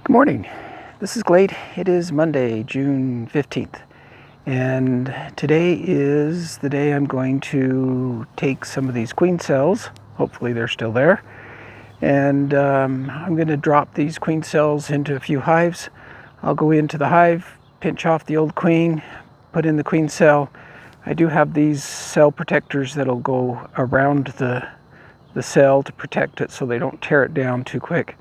Good morning. This is Glade. It is Monday, June 15th. And today is the day I'm going to take some of these queen cells. Hopefully they're still there. And I'm going to drop these queen cells into a few hives. I'll go into the hive, pinch off the old queen, put in the queen cell. I do have these cell protectors that'll go around the cell to protect it so they don't tear it down too quick.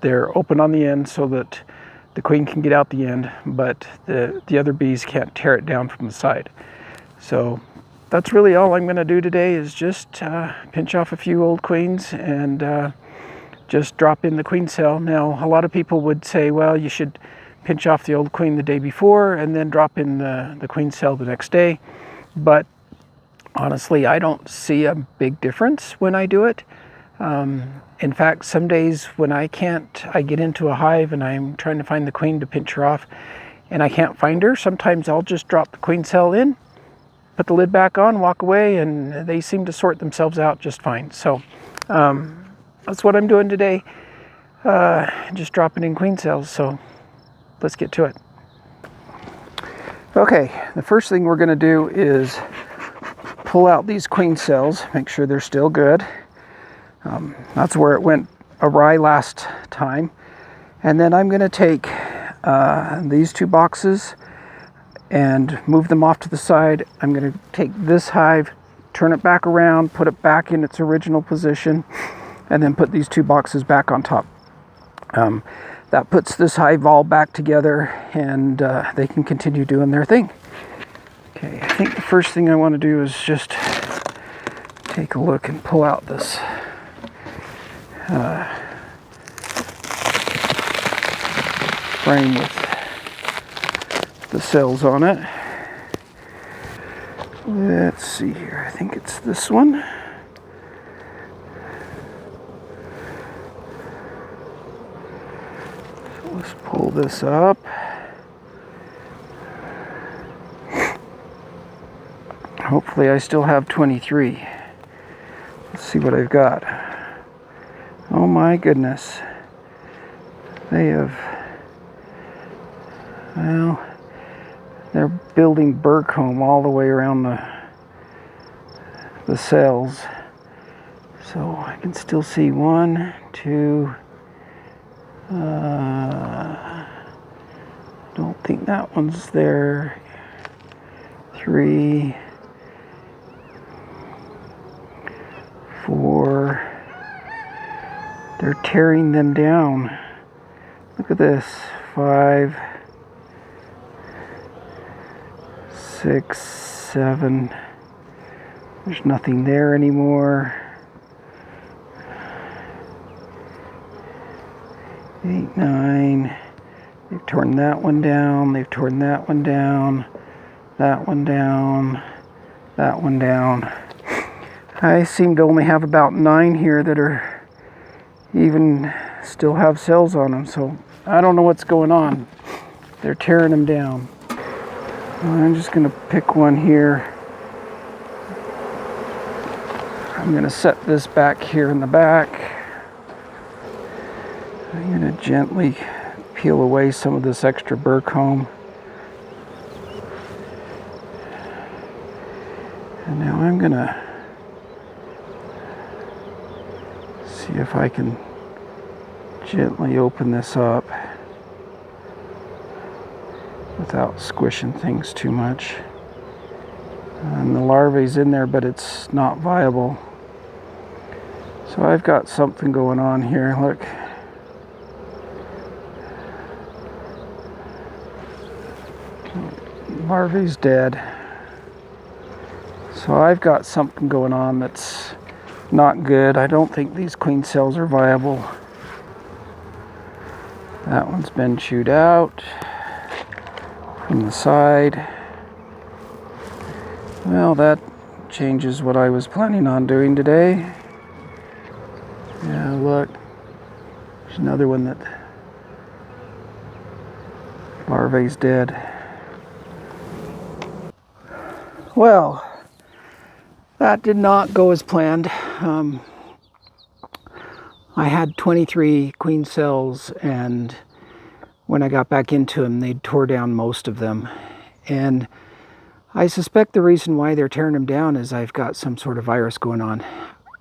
They're open on the end so that the queen can get out the end, but the other bees can't tear it down from the side. So that's really all I'm going to do today is just pinch off a few old queens and just drop in the queen cell. Now, a lot of people would say, well, you should pinch off the old queen the day before and then drop in the queen cell the next day. But honestly, I don't see a big difference when I do it. In fact, some days when I get into a hive and I'm trying to find the queen to pinch her off and I can't find her, sometimes I'll just drop the queen cell in, put the lid back on, walk away, and they seem to sort themselves out just fine. So that's what I'm doing today, just dropping in queen cells. So let's get to it. Okay, the first thing we're going to do is pull out these queen cells, make sure they're still good. That's where it went awry last time. And then I'm going to take these two boxes and move them off to the side. I'm going to take this hive, turn it back around, put it back in its original position, and then put these two boxes back on top. That puts this hive all back together and they can continue doing their thing. Okay, I think the first thing I want to do is just take a look and pull out this frame with the cells on it. Let's see here, I think it's this one. So let's pull this up. Hopefully I still have 23. Let's see what I've got. Oh my goodness. They have, well, they're building Burke home all the way around the cells. So I can still see 1, 2, don't think that one's there. 3, 4. They're tearing them down. Look at this. 5, 6, 7. There's nothing there anymore. 8, 9. They've torn that one down. They've torn that one down. That one down. That one down. I seem to only have about 9 here that are even still have cells on them, so I don't know what's going on. They're tearing them down. I'm just going to pick one here. I'm going to set this back here in the back. I'm going to gently peel away some of this extra Burke home. And now I'm going to see if I can gently open this up without squishing things too much. And the larvae's in there, but it's not viable. So I've got something going on here. Look. Larvae's dead. So I've got something going on that's not good. I don't think these queen cells are viable. That one's been chewed out from the side. Well, that changes what I was planning on doing today. Yeah, look. There's another one that larvae's dead. Well, that did not go as planned. I had 23 queen cells, and when I got back into them, they tore down most of them. And I suspect the reason why they're tearing them down is I've got some sort of virus going on.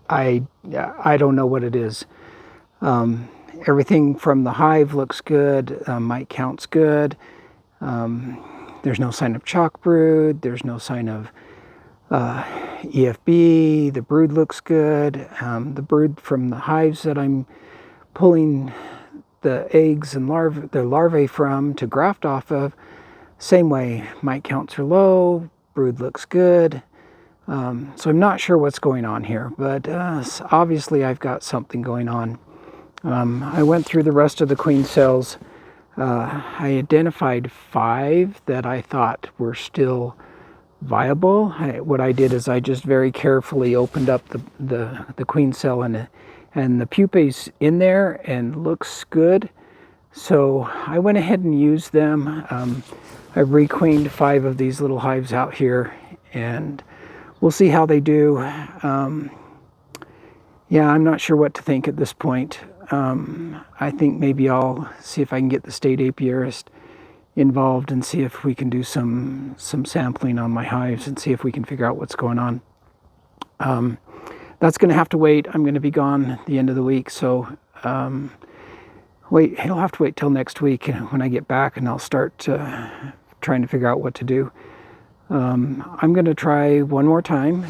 I don't know what it is. Everything from the hive looks good. Mite count's good. There's no sign of chalk brood. There's no sign of EFB. The brood looks good. The brood from the hives that I'm pulling the eggs and the larvae from to graft off of, same way. Mite counts are low. Brood looks good. So I'm not sure what's going on here, but obviously I've got something going on. I went through the rest of the queen cells. I identified 5 that I thought were still viable. What I did is I just very carefully opened up the queen cell, and the pupae's in there and looks good. So I went ahead and used them. I requeened 5 of these little hives out here, and we'll see how they do. Yeah, I'm not sure what to think at this point. I think maybe I'll see if I can get the state apiarist involved and see if we can do some sampling on my hives and see if we can figure out what's going on. That's going to have to wait. I'm going to be gone at the end of the week, so he'll have to wait till next week when I get back, and I'll start trying to figure out what to do. I'm going to try one more time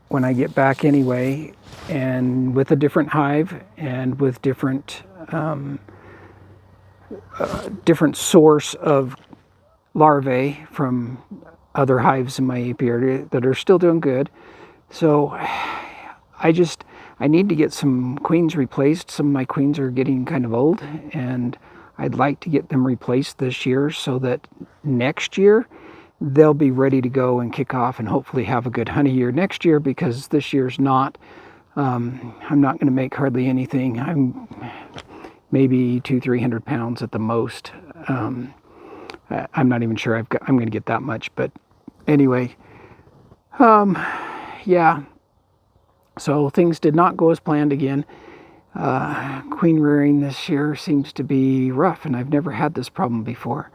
when I get back anyway, and with a different hive and with different source of larvae from other hives in my apiary that are still doing good. So I need to get some queens replaced. Some of my queens are getting kind of old, and I'd like to get them replaced this year so that next year they'll be ready to go and kick off and hopefully have a good honey year next year, because this year's not. I'm not going to make hardly anything. I'm maybe 200-300 pounds at the most. I'm not even sure I'm going to get that much, but anyway, yeah. So things did not go as planned again. Queen rearing this year seems to be rough, and I've never had this problem before.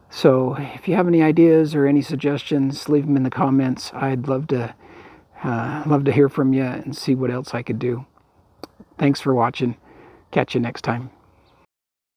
So if you have any ideas or any suggestions, leave them in the comments. I'd love to hear from you and see what else I could do. Thanks for watching. Catch you next time.